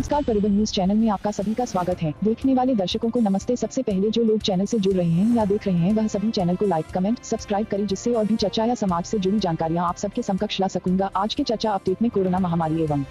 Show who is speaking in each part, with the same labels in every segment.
Speaker 1: नमस्कार, परिबल news channel में आपका सभी का स्वागत है। देखने वाले दर्शकों को नमस्ते। सबसे पहले जो लोग चैनल से जुड़ रहे हैं या देख रहे हैं वह सभी चैनल को लाइक, कमेंट, सब्सक्राइब करें, जिससे और भी चर्चा या समाज से जुड़ी जानकारियां आप सबके समकक्ष ला सकूंगा। आज के चर्चा अपडेट में कोरोना महामारी एवं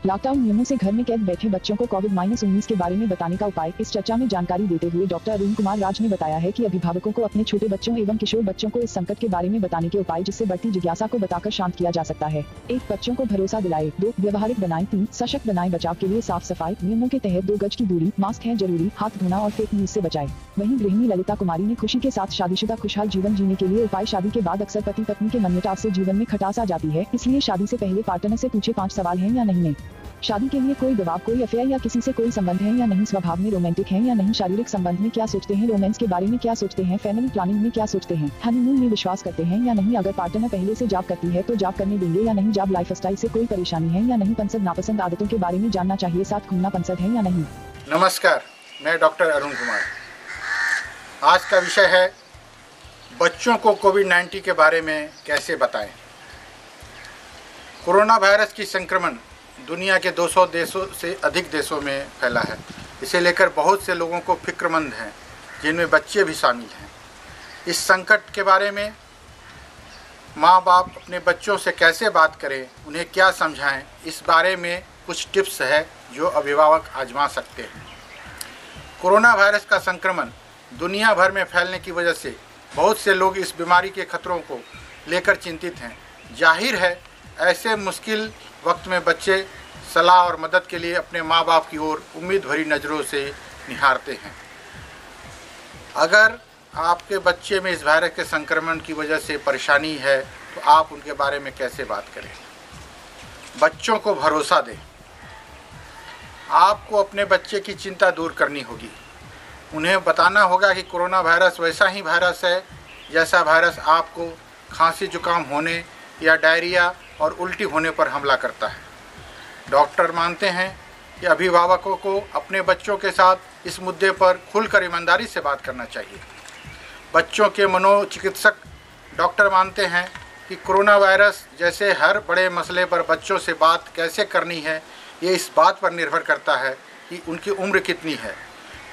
Speaker 1: लॉकडाउन नियमों से घर में कैद बैठे बच्चों को कोविड-19 के बारे में बताने का उपाय। इस चर्चा में जानकारी देते हुए डॉक्टर अरुण कुमार राज ने बताया है कि अभिभावकों को अपने छोटे बच्चों एवं किशोर बच्चों को इस संकट के बारे में बताने के उपाय, जिससे बढ़ती जिज्ञासा को बताकर शांत किया जा सकता है। 1. बच्चों को भरोसा दिलाए। 2. व्यवहारिक बनाएं। 3. सशक्त बनाएं। बचाव के लिए साफ सफाई, नियमों के तहत 2 गज की दूरी, मास्क है जरूरी, हाथ धोना और फेक न्यूज से बचाएं। वहीं गृहिणी ललिता कुमारी ने खुशी के साथ शादीशुदा खुशहाल जीवन जीने के लिए उपाय। शादी के बाद अक्सर पति पत्नी के मनमुटाव से जीवन में खटास आ जाती है, इसलिए शादी से पहले पार्टनर से पूछे 5 सवाल हैं या नहीं। शादी के लिए कोई दबाव, कोई अफेयर या किसी से कोई संबंध है या नहीं, स्वभाव में रोमांटिक हैं या नहीं, शारीरिक संबंध में क्या सोचते हैं, रोमांस के बारे में क्या सोचते हैं, फैमिली प्लानिंग में क्या सोचते हैं, हनीमून में विश्वास करते हैं या नहीं, अगर पार्टनर पहले से जॉब करती है तो जॉब करने देंगे या नहीं, जॉब लाइफस्टाइल से कोई परेशानी है या नहीं, पसंद नापसंद आदतों के बारे में जानना चाहिए, साथ घूमना पसंद है या नहीं।
Speaker 2: नमस्कार, मैं डॉक्टर अरुण कुमार। आज का विषय है बच्चों को कोविड-19 के बारे में कैसे बताएं। कोरोना वायरस की संक्रमण दुनिया के 200 देशों से अधिक देशों में फैला है। इसे लेकर बहुत से लोगों को फिक्रमंद हैं, जिनमें बच्चे भी शामिल हैं। इस संकट के बारे में माँ बाप अपने बच्चों से कैसे बात करें, उन्हें क्या समझाएं, इस बारे में कुछ टिप्स है जो अभिभावक आजमा सकते हैं। कोरोना वायरस का संक्रमण दुनिया भर में फैलने की वजह से बहुत से लोग इस बीमारी के खतरों को लेकर चिंतित हैं। जाहिर है, ऐसे मुश्किल वक्त में बच्चे सलाह और मदद के लिए अपने माँ बाप की ओर उम्मीद भरी नज़रों से निहारते हैं। अगर आपके बच्चे में इस वायरस के संक्रमण की वजह से परेशानी है तो आप उनके बारे में कैसे बात करें। बच्चों को भरोसा दें। आपको अपने बच्चे की चिंता दूर करनी होगी। उन्हें बताना होगा कि कोरोना वायरस वैसा ही वायरस है जैसा वायरस आपको खांसी जुकाम होने या डायरिया और उल्टी होने पर हमला करता है। डॉक्टर मानते हैं कि अभिभावकों को अपने बच्चों के साथ इस मुद्दे पर खुलकर ईमानदारी से बात करना चाहिए। बच्चों के मनोचिकित्सक डॉक्टर मानते हैं कि कोरोना वायरस जैसे हर बड़े मसले पर बच्चों से बात कैसे करनी है, ये इस बात पर निर्भर करता है कि उनकी उम्र कितनी है।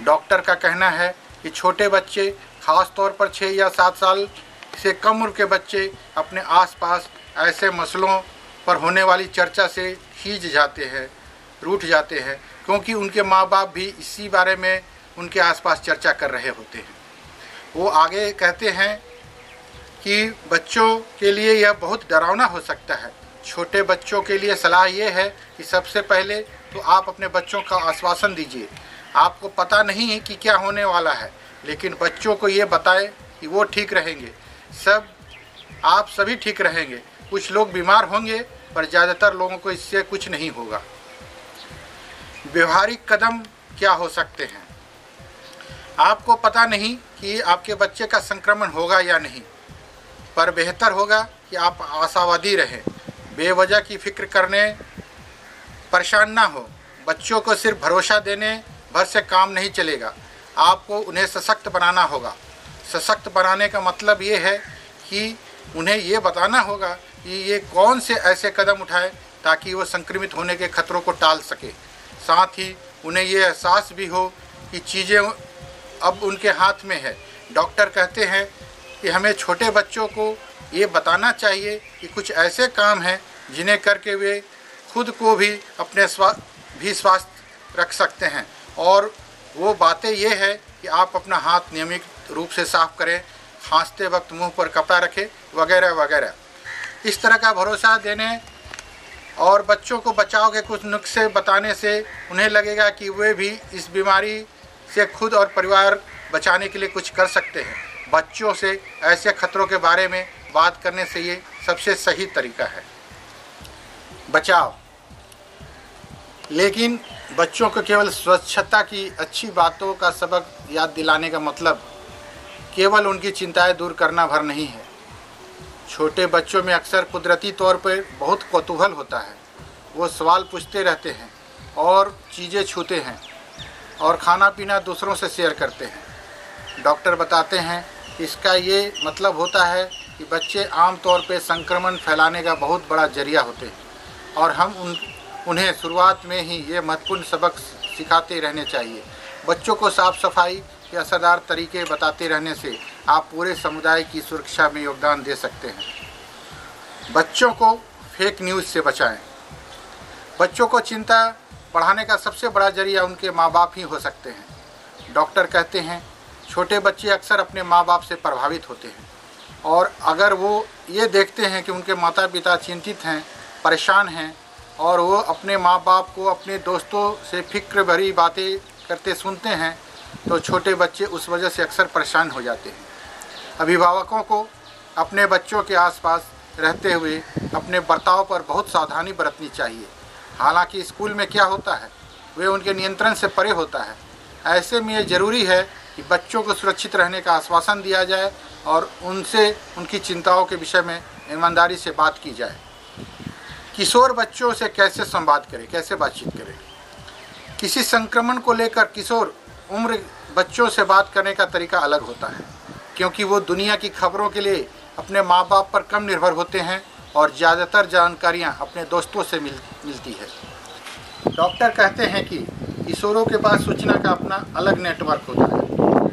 Speaker 2: डॉक्टर का कहना है कि छोटे बच्चे, ख़ास तौर पर 6 या 7 साल से कम उम्र के बच्चे अपने आसपास ऐसे मसलों पर होने वाली चर्चा से खींच जाते हैं, रूठ जाते हैं, क्योंकि उनके माँ बाप भी इसी बारे में उनके आसपास चर्चा कर रहे होते हैं। वो आगे कहते हैं कि बच्चों के लिए यह बहुत डरावना हो सकता है। छोटे बच्चों के लिए सलाह ये है कि सबसे पहले तो आप अपने बच्चों का आश्वासन दीजिए। आपको पता नहीं है कि क्या होने वाला है, लेकिन बच्चों को ये बताएं कि वो ठीक रहेंगे, आप सभी ठीक रहेंगे। कुछ लोग बीमार होंगे पर ज़्यादातर लोगों को इससे कुछ नहीं होगा। व्यवहारिक कदम क्या हो सकते हैं। आपको पता नहीं कि आपके बच्चे का संक्रमण होगा या नहीं, पर बेहतर होगा कि आप आशावादी रहें। बेवजह की फिक्र करने परेशान ना हो। बच्चों को सिर्फ भरोसा देने भर से काम नहीं चलेगा, आपको उन्हें सशक्त बनाना होगा। सशक्त बनाने का मतलब ये है कि उन्हें ये बताना होगा कि ये कौन से ऐसे कदम उठाएं ताकि वो संक्रमित होने के खतरों को टाल सके। साथ ही उन्हें ये एहसास भी हो कि चीज़ें अब उनके हाथ में है। डॉक्टर कहते हैं कि हमें छोटे बच्चों को ये बताना चाहिए कि कुछ ऐसे काम हैं जिन्हें करके वे खुद को भी अपने स्वास्थ्य रख सकते हैं, और वो बातें ये है कि आप अपना हाथ नियमित रूप से साफ करें, खांसते वक्त मुंह पर कपड़ा रखें, वगैरह वगैरह। इस तरह का भरोसा देने और बच्चों को बचाव के कुछ नुस्खे बताने से उन्हें लगेगा कि वे भी इस बीमारी से खुद और परिवार बचाने के लिए कुछ कर सकते हैं। बच्चों से ऐसे खतरों के बारे में बात करने से ये सबसे सही तरीका है। बचाव। लेकिन बच्चों को केवल स्वच्छता की अच्छी बातों का सबक याद दिलाने का मतलब केवल उनकी चिंताएं दूर करना भर नहीं है। छोटे बच्चों में अक्सर कुदरती तौर पर बहुत कौतूहल होता है। वो सवाल पूछते रहते हैं और चीज़ें छूते हैं और खाना पीना दूसरों से शेयर करते हैं। डॉक्टर बताते हैं इसका ये मतलब होता है कि बच्चे आम तौर पे संक्रमण फैलाने का बहुत बड़ा जरिया होते हैं और हम उन्हें शुरुआत में ही ये महत्वपूर्ण सबक सिखाते रहने चाहिए। बच्चों को साफ सफाई के असरदार तरीके बताते रहने से आप पूरे समुदाय की सुरक्षा में योगदान दे सकते हैं। बच्चों को फेक न्यूज़ से बचाएं। बच्चों को चिंता बढ़ाने का सबसे बड़ा जरिया उनके माँ बाप ही हो सकते हैं। डॉक्टर कहते हैं छोटे बच्चे अक्सर अपने माँ बाप से प्रभावित होते हैं, और अगर वो ये देखते हैं कि उनके माता पिता चिंतित हैं, परेशान हैं, और वो अपने माँ बाप को अपने दोस्तों से फिक्र भरी बातें करते सुनते हैं, तो छोटे बच्चे उस वजह से अक्सर परेशान हो जाते हैं। अभिभावकों को अपने बच्चों के आसपास रहते हुए अपने बर्ताव पर बहुत सावधानी बरतनी चाहिए। हालांकि स्कूल में क्या होता है वे उनके नियंत्रण से परे होता है। ऐसे में ये ज़रूरी है कि बच्चों को सुरक्षित रहने का आश्वासन दिया जाए और उनसे उनकी चिंताओं के विषय में ईमानदारी से बात की जाए। किशोर बच्चों से कैसे संवाद करें, कैसे बातचीत करें। किसी संक्रमण को लेकर किशोर उम्र बच्चों से बात करने का तरीका अलग होता है, क्योंकि वो दुनिया की खबरों के लिए अपने माँ बाप पर कम निर्भर होते हैं और ज़्यादातर जानकारियाँ अपने दोस्तों से मिलती है। डॉक्टर कहते हैं कि किशोरों के पास सूचना का अपना अलग नेटवर्क होता है।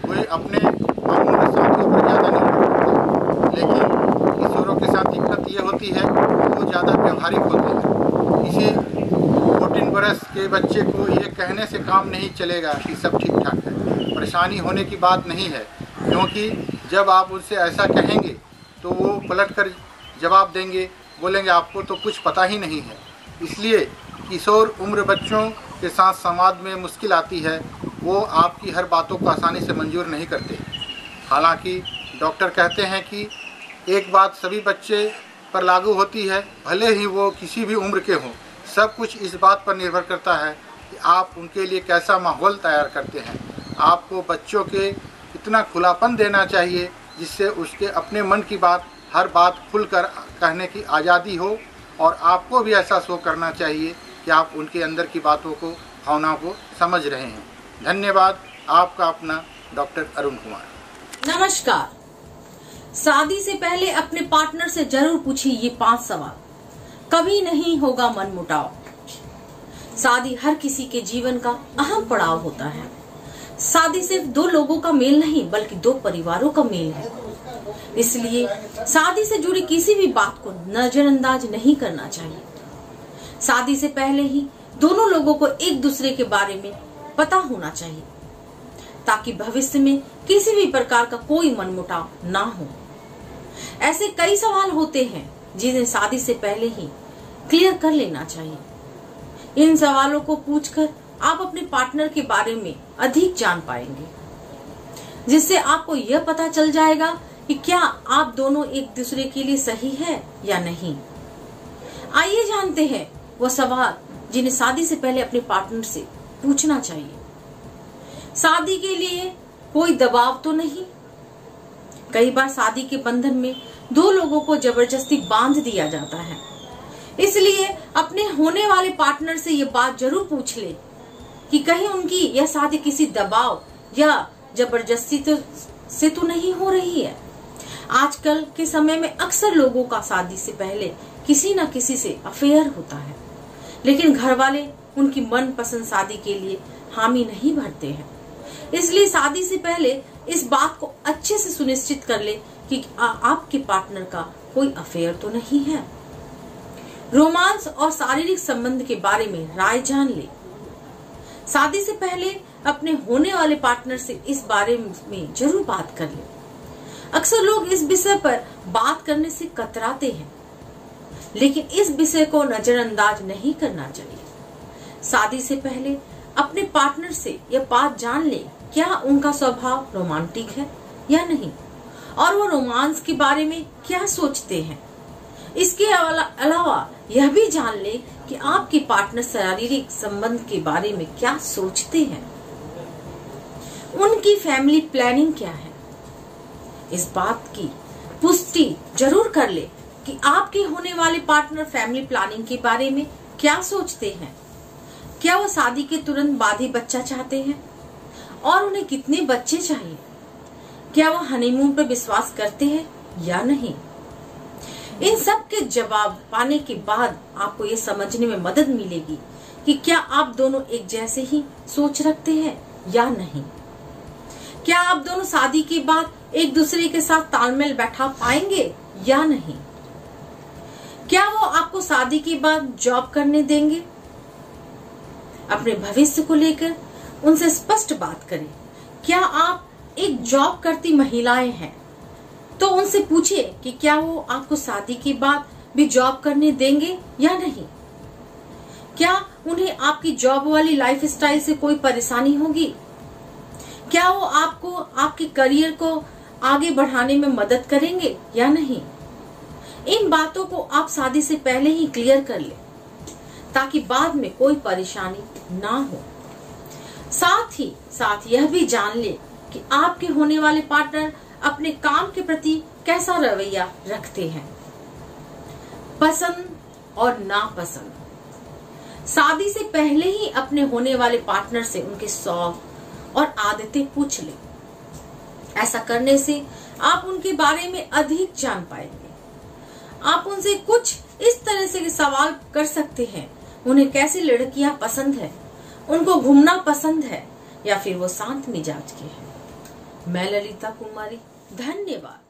Speaker 2: वे अपने उम्र साथियों पर ज़्यादा निर्भर होते हैं, लेकिन किशोरों के साथ दिक्कत ये होती है कि वो ज़्यादा व्यवहारिक होते हैं। किसी 14 बरस के बच्चे को ये कहने से काम नहीं चलेगा कि सब ठीक ठाक है, परेशानी होने की बात नहीं है, क्योंकि जब आप उनसे ऐसा कहेंगे तो वो पलट कर जवाब देंगे, बोलेंगे आपको तो कुछ पता ही नहीं है। इसलिए किशोर उम्र बच्चों के साथ संवाद में मुश्किल आती है। वो आपकी हर बातों को आसानी से मंजूर नहीं करते। हालांकि डॉक्टर कहते हैं कि एक बात सभी बच्चे पर लागू होती है, भले ही वो किसी भी उम्र के हों। सब कुछ इस बात पर निर्भर करता है कि आप उनके लिए कैसा माहौल तैयार करते हैं। आपको बच्चों के इतना खुलापन देना चाहिए जिससे उसके अपने मन की बात, हर बात खुलकर कहने की आज़ादी हो, और आपको भी एहसास हो करना चाहिए कि आप उनके अंदर की बातों को, भावनाओं को समझ रहे हैं। धन्यवाद। आपका अपना डॉक्टर अरुण कुमार।
Speaker 3: नमस्कार। शादी से पहले अपने पार्टनर से जरूर पूछिए ये 5 सवाल। कभी नहीं होगा मनमुटाव। शादी हर किसी के जीवन का अहम पड़ाव होता है। शादी सिर्फ 2 लोगों का मेल नहीं, बल्कि 2 परिवारों का मेल है। इसलिए शादी से जुड़ी किसी भी बात को नजरअंदाज नहीं करना चाहिए। शादी से पहले ही दोनों लोगों को एक दूसरे के बारे में पता होना चाहिए, ताकि भविष्य में किसी भी प्रकार का कोई मनमुटाव ना हो। ऐसे कई सवाल होते हैं जिन्हें शादी से पहले ही क्लियर कर लेना चाहिए। इन सवालों को पूछकर आप अपने पार्टनर के बारे में अधिक जान पाएंगे, जिससे आपको यह पता चल जाएगा कि क्या आप दोनों एक दूसरे के लिए सही है या नहीं। आइए जानते हैं वो सवाल जिन्हें शादी से पहले अपने पार्टनर से पूछना चाहिए। शादी के लिए कोई दबाव तो नहीं। कई बार शादी के बंधन में 2 लोगों को जबरदस्ती बांध दिया जाता है। इसलिए अपने होने वाले पार्टनर से ये बात जरूर पूछ ले कि कहीं उनकी यह शादी किसी दबाव या जबरदस्ती से तो नहीं हो रही है। आजकल के समय में अक्सर लोगों का शादी से पहले किसी न किसी से अफेयर होता है, लेकिन घर वाले उनकी मनपसंद शादी के लिए हामी नहीं भरते हैं। इसलिए शादी से पहले इस बात को अच्छे से सुनिश्चित कर ले कि आपके पार्टनर का कोई अफेयर तो नहीं है। रोमांस और शारीरिक संबंध के बारे में राय जान ले। शादी से पहले अपने होने वाले पार्टनर से इस बारे में जरूर बात कर ले। अक्सर लोग इस विषय पर बात करने से कतराते हैं, लेकिन इस विषय को नजरअंदाज नहीं करना चाहिए। शादी से पहले अपने पार्टनर से यह बात जान ले, क्या उनका स्वभाव रोमांटिक है या नहीं, और वो रोमांस के बारे में क्या सोचते हैं। इसके अलावा यह भी जान ले कि आपके पार्टनर शारीरिक संबंध के बारे में क्या सोचते हैं, उनकी फैमिली प्लानिंग क्या है। इस बात की पुष्टि जरूर कर ले कि आपके होने वाले पार्टनर फैमिली प्लानिंग के बारे में क्या सोचते हैं। क्या वो शादी के तुरंत बाद ही बच्चा चाहते हैं, और उन्हें कितने बच्चे चाहिए। क्या वो हनीमून पर विश्वास करते हैं या नहीं। इन सब के जवाब पाने के बाद आपको ये समझने में मदद मिलेगी कि क्या आप दोनों एक जैसे ही सोच रखते हैं या नहीं। क्या आप दोनों शादी के बाद एक दूसरे के साथ तालमेल बैठा पाएंगे या नहीं। क्या वो आपको शादी के बाद जॉब करने देंगे। अपने भविष्य को लेकर उनसे स्पष्ट बात करें। क्या आप एक जॉब करती महिलाएं हैं तो उनसे पूछिए कि क्या वो आपको शादी के बाद भी जॉब करने देंगे या नहीं। क्या उन्हें आपकी जॉब वाली लाइफ स्टाइल से कोई परेशानी होगी। क्या वो आपको आपके करियर को आगे बढ़ाने में मदद करेंगे या नहीं। इन बातों को आप शादी से पहले ही क्लियर कर लें ताकि बाद में कोई परेशानी ना हो। साथ यह भी जान ले कि आपके होने वाले पार्टनर अपने काम के प्रति कैसा रवैया रखते हैं। पसंद और नापसंद। शादी से पहले ही अपने होने वाले पार्टनर से उनके शौक और आदतें पूछ लें। ऐसा करने से आप उनके बारे में अधिक जान पाएंगे। आप उनसे कुछ इस तरह से सवाल कर सकते हैं। उन्हें कैसी लड़कियां पसंद है, उनको घूमना पसंद है या फिर वो शांत मिजाज के हैं। मैं ललिता कुमारी, धन्यवाद।